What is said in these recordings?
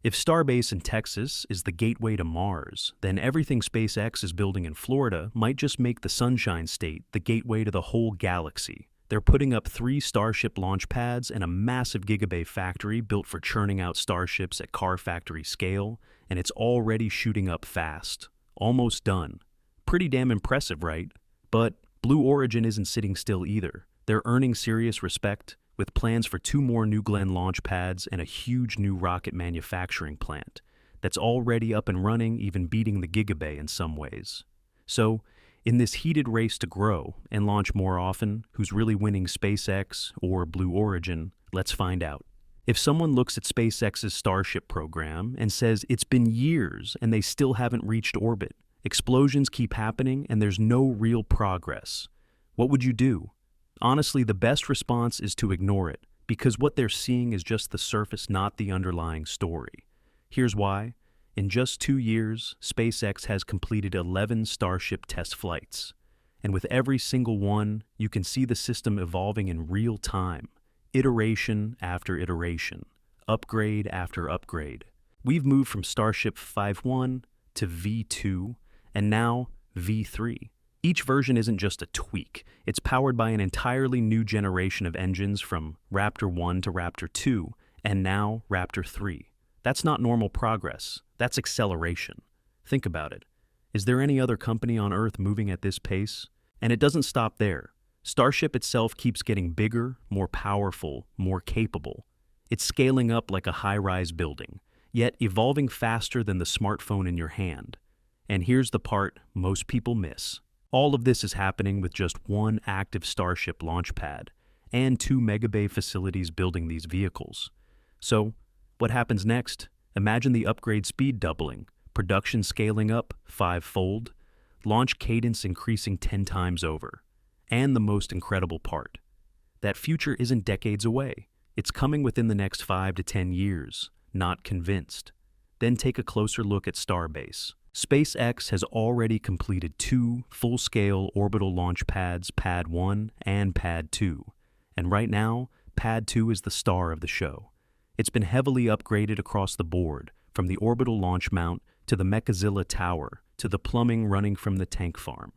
If Starbase in Texas is the gateway to Mars, then everything SpaceX is building in Florida might just make the Sunshine State the gateway to the whole galaxy. They're putting up 3 Starship launch pads and a massive Gigabay factory built for churning out Starships at car factory scale, and it's already shooting up fast. Almost done. Pretty damn impressive, right? But Blue Origin isn't sitting still either. They're earning serious respect, with plans for 2 more New Glenn launch pads and a huge new rocket manufacturing plant that's already up and running, even beating the Gigabay in some ways. So, in this heated race to grow and launch more often, who's really winning, SpaceX or Blue Origin? Let's find out. If someone looks at SpaceX's Starship program and says it's been years and they still haven't reached orbit, explosions keep happening and there's no real progress, what would you do? Honestly, the best response is to ignore it, because what they're seeing is just the surface, not the underlying story. Here's why. In just 2 years, SpaceX has completed 11 Starship test flights. And with every single one, you can see the system evolving in real time, iteration after iteration, upgrade after upgrade. We've moved from Starship 5.1 to V2, and now V3. Each version isn't just a tweak. It's powered by an entirely new generation of engines, from Raptor 1 to Raptor 2, and now Raptor 3. That's not normal progress. That's acceleration. Think about it. Is there any other company on Earth moving at this pace? And it doesn't stop there. Starship itself keeps getting bigger, more powerful, more capable. It's scaling up like a high-rise building, yet evolving faster than the smartphone in your hand. And here's the part most people miss. All of this is happening with just 1 active Starship launch pad and 2 Megabay facilities building these vehicles. So, what happens next? Imagine the upgrade speed doubling, production scaling up 5-fold, launch cadence increasing 10 times over. And the most incredible part, that future isn't decades away. It's coming within the next 5 to 10 years. Not convinced? Then take a closer look at Starbase. SpaceX has already completed 2 full-scale orbital launch pads, Pad 1 and Pad 2. And right now, Pad 2 is the star of the show. It's been heavily upgraded across the board, from the orbital launch mount to the Mechazilla tower to the plumbing running from the tank farm.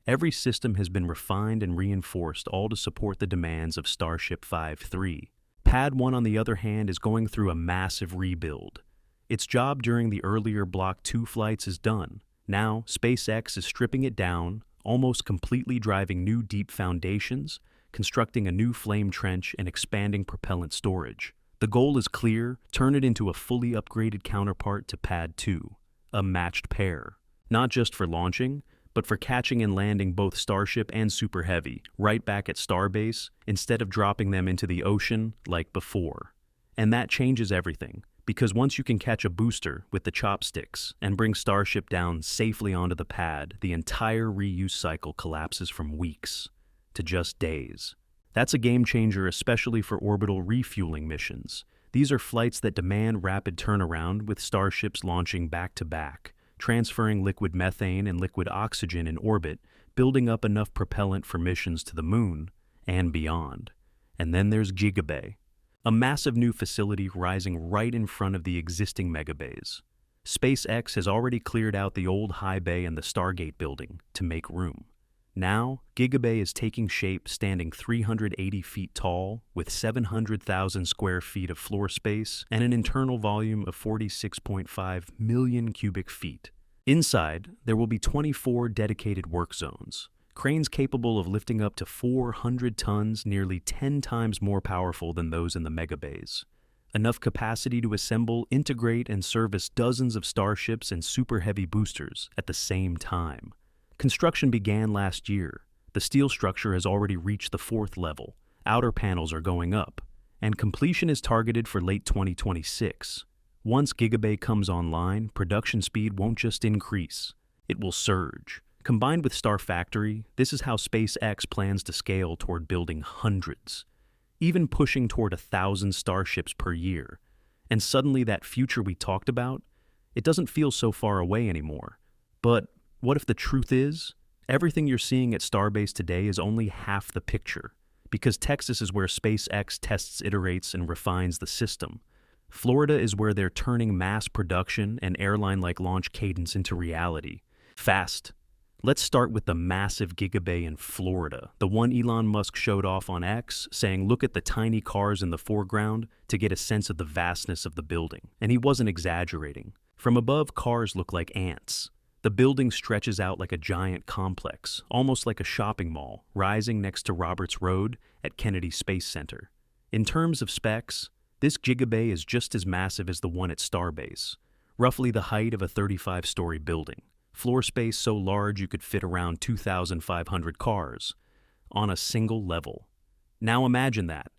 Every system has been refined and reinforced, all to support the demands of Starship 5.3. Pad 1, on the other hand, is going through a massive rebuild. Its job during the earlier Block 2 flights is done. Now, SpaceX is stripping it down, almost completely, driving new deep foundations, constructing a new flame trench, and expanding propellant storage. The goal is clear: turn it into a fully upgraded counterpart to Pad 2, a matched pair. Not just for launching, but for catching and landing both Starship and Super Heavy right back at Starbase, instead of dropping them into the ocean like before. And that changes everything. Because once you can catch a booster with the chopsticks and bring Starship down safely onto the pad, the entire reuse cycle collapses from weeks to just days. That's a game changer, especially for orbital refueling missions. These are flights that demand rapid turnaround, with Starships launching back-to-back, transferring liquid methane and liquid oxygen in orbit, building up enough propellant for missions to the moon and beyond. And then there's Gigabay, a massive new facility rising right in front of the existing megabays. SpaceX has already cleared out the old high bay and the Stargate building to make room. Now, Gigabay is taking shape, standing 380 feet tall, with 700,000 square feet of floor space and an internal volume of 46.5 million cubic feet. Inside, there will be 24 dedicated work zones, cranes capable of lifting up to 400 tons, nearly 10 times more powerful than those in the megabays. Enough capacity to assemble, integrate, and service dozens of Starships and Super Heavy boosters at the same time. Construction began last year. The steel structure has already reached the 4th level. Outer panels are going up, and completion is targeted for late 2026. Once Gigabay comes online, production speed won't just increase, it will surge. Combined with Star Factory, this is how SpaceX plans to scale toward building hundreds, even pushing toward 1,000 Starships per year. And suddenly that future we talked about, it doesn't feel so far away anymore. But what if the truth is, everything you're seeing at Starbase today is only half the picture? Because Texas is where SpaceX tests, iterates, and refines the system. Florida is where they're turning mass production and airline-like launch cadence into reality. Fast. Let's start with the massive Gigabay in Florida, the one Elon Musk showed off on X, saying look at the tiny cars in the foreground to get a sense of the vastness of the building. And he wasn't exaggerating. From above, cars look like ants. The building stretches out like a giant complex, almost like a shopping mall, rising next to Roberts Road at Kennedy Space Center. In terms of specs, this Gigabay is just as massive as the one at Starbase, roughly the height of a 35-story building. Floor space so large you could fit around 2,500 cars on a single level. Now imagine that,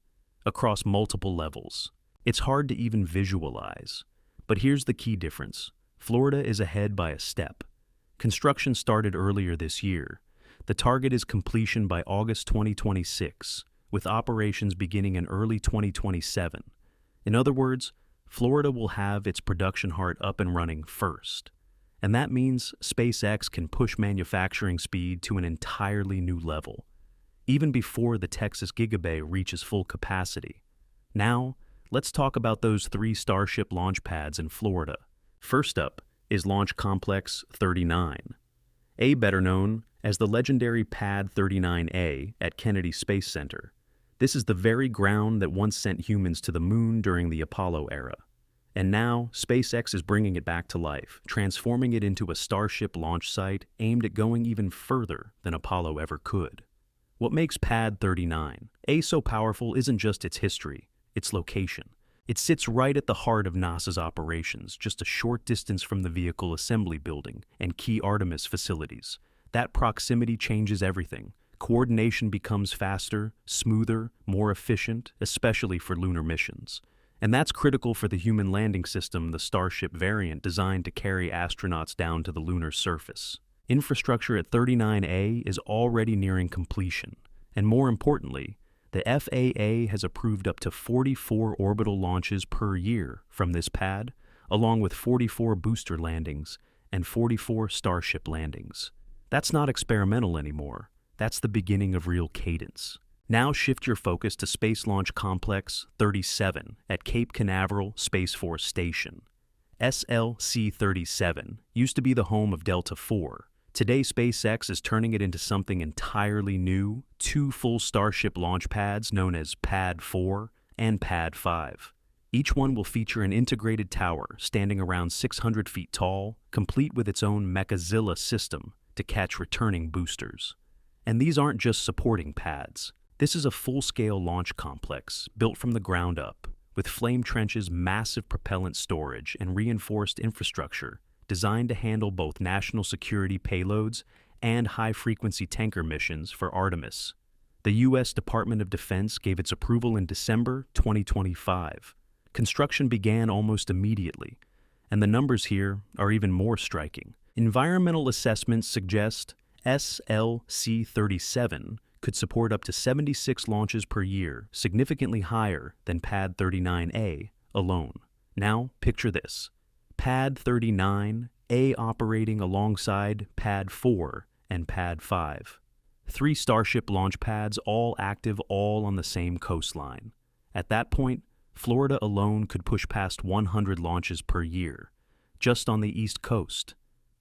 across multiple levels. It's hard to even visualize. But here's the key difference. Florida is ahead by a step. Construction started earlier this year. The target is completion by August 2026, with operations beginning in early 2027. In other words, Florida will have its production heart up and running first. And that means SpaceX can push manufacturing speed to an entirely new level, even before the Texas Gigabay reaches full capacity. Now, let's talk about those 3 Starship launch pads in Florida. First up is Launch Complex 39, better known as the legendary Pad 39A at Kennedy Space Center. This is the very ground that once sent humans to the moon during the Apollo era. And now, SpaceX is bringing it back to life, transforming it into a Starship launch site aimed at going even further than Apollo ever could. What makes Pad 39A so powerful isn't just its history, its location. It sits right at the heart of NASA's operations, just a short distance from the vehicle assembly building and key Artemis facilities. That proximity changes everything. Coordination becomes faster, smoother, more efficient, especially for lunar missions. And that's critical for the human landing system, the Starship variant designed to carry astronauts down to the lunar surface. Infrastructure at 39A is already nearing completion. And more importantly, the FAA has approved up to 44 orbital launches per year from this pad, along with 44 booster landings and 44 Starship landings. That's not experimental anymore. That's the beginning of real cadence. Now shift your focus to Space Launch Complex 37 at Cape Canaveral Space Force Station. SLC-37 used to be the home of Delta IV. Today, SpaceX is turning it into something entirely new, 2 full Starship launch pads known as Pad 4 and Pad 5. Each one will feature an integrated tower standing around 600 feet tall, complete with its own Mechazilla system to catch returning boosters. And these aren't just supporting pads. This is a full-scale launch complex built from the ground up, with flame trenches, massive propellant storage, and reinforced infrastructure designed to handle both national security payloads and high-frequency tanker missions for Artemis. The U.S. Department of Defense gave its approval in December 2025. Construction began almost immediately, and the numbers here are even more striking. Environmental assessments suggest SLC-37 could support up to 76 launches per year, significantly higher than Pad 39A alone. Now, picture this. Pad 39A operating alongside Pad 4 and Pad 5. 3 Starship launch pads, all active, all on the same coastline. At that point, Florida alone could push past 100 launches per year, just on the East Coast.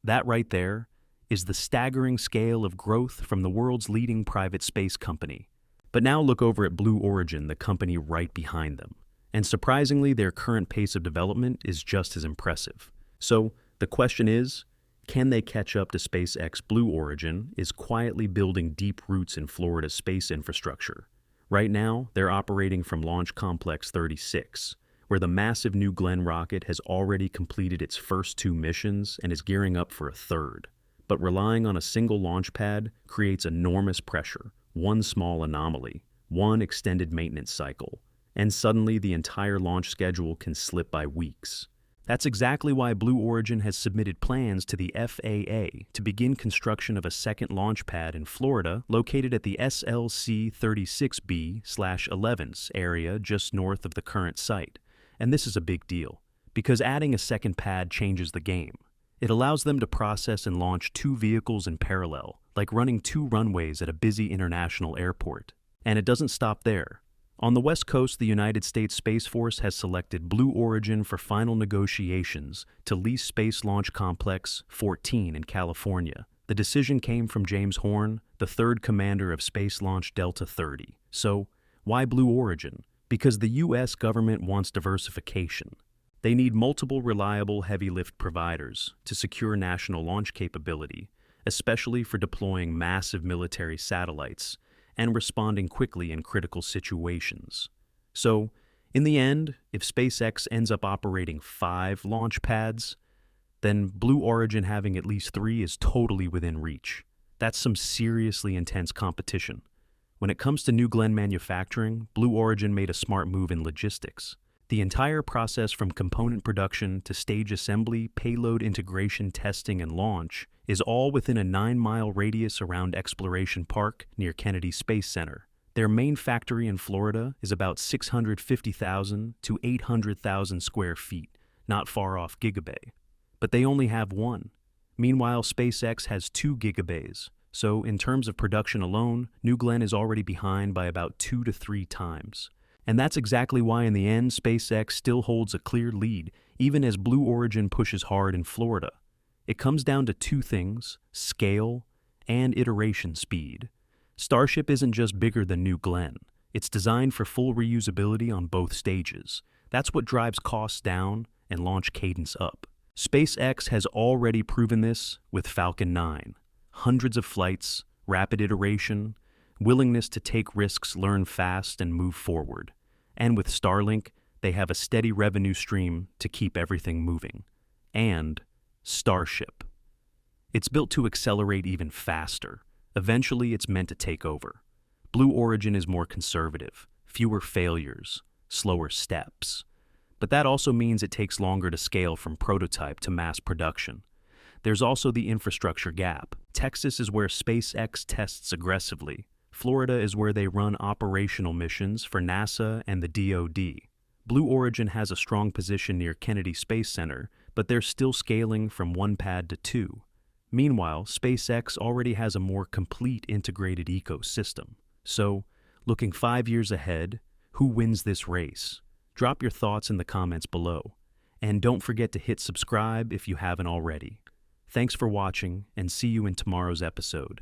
That right there is the staggering scale of growth from the world's leading private space company. But now look over at Blue Origin, the company right behind them. And surprisingly, their current pace of development is just as impressive. So the question is, can they catch up to SpaceX? Blue Origin is quietly building deep roots in Florida's space infrastructure. Right now, they're operating from Launch Complex 36, where the massive New Glenn rocket has already completed its first 2 missions and is gearing up for a third. But relying on a single launch pad creates enormous pressure. One small anomaly, one extended maintenance cycle, and suddenly the entire launch schedule can slip by weeks. That's exactly why Blue Origin has submitted plans to the FAA to begin construction of a second launch pad in Florida located at the SLC-36B/11s area just north of the current site. And this is a big deal, because adding a second pad changes the game. It allows them to process and launch 2 vehicles in parallel, like running 2 runways at a busy international airport. And it doesn't stop there. On the West Coast, the United States Space Force has selected Blue Origin for final negotiations to lease Space Launch Complex 14 in California. The decision came from James Horn, the third commander of Space Launch Delta 30. So, why Blue Origin? Because the U.S. government wants diversification. They need multiple reliable heavy lift providers to secure national launch capability, especially for deploying massive military satellites and responding quickly in critical situations. So, in the end, if SpaceX ends up operating 5 launch pads, then Blue Origin having at least 3 is totally within reach. That's some seriously intense competition. When it comes to New Glenn manufacturing, Blue Origin made a smart move in logistics. The entire process from component production to stage assembly, payload integration, testing, and launch is all within a 9-mile radius around Exploration Park near Kennedy Space Center. Their main factory in Florida is about 650,000 to 800,000 square feet, not far off Gigabay. But they only have one. Meanwhile, SpaceX has 2 Gigabays. So, in terms of production alone, New Glenn is already behind by about 2 to 3 times. And that's exactly why in the end, SpaceX still holds a clear lead, even as Blue Origin pushes hard in Florida. It comes down to 2 things: scale and iteration speed. Starship isn't just bigger than New Glenn. It's designed for full reusability on both stages. That's what drives costs down and launch cadence up. SpaceX has already proven this with Falcon 9. Hundreds of flights, rapid iteration, willingness to take risks, learn fast, and move forward. And with Starlink, they have a steady revenue stream to keep everything moving. And Starship. It's built to accelerate even faster. Eventually, it's meant to take over. Blue Origin is more conservative, fewer failures, slower steps. But that also means it takes longer to scale from prototype to mass production. There's also the infrastructure gap. Texas is where SpaceX tests aggressively. Florida is where they run operational missions for NASA and the DoD. Blue Origin has a strong position near Kennedy Space Center, but they're still scaling from 1 pad to 2. Meanwhile, SpaceX already has a more complete integrated ecosystem. So, looking 5 years ahead, who wins this race? Drop your thoughts in the comments below. And don't forget to hit subscribe if you haven't already. Thanks for watching, and see you in tomorrow's episode.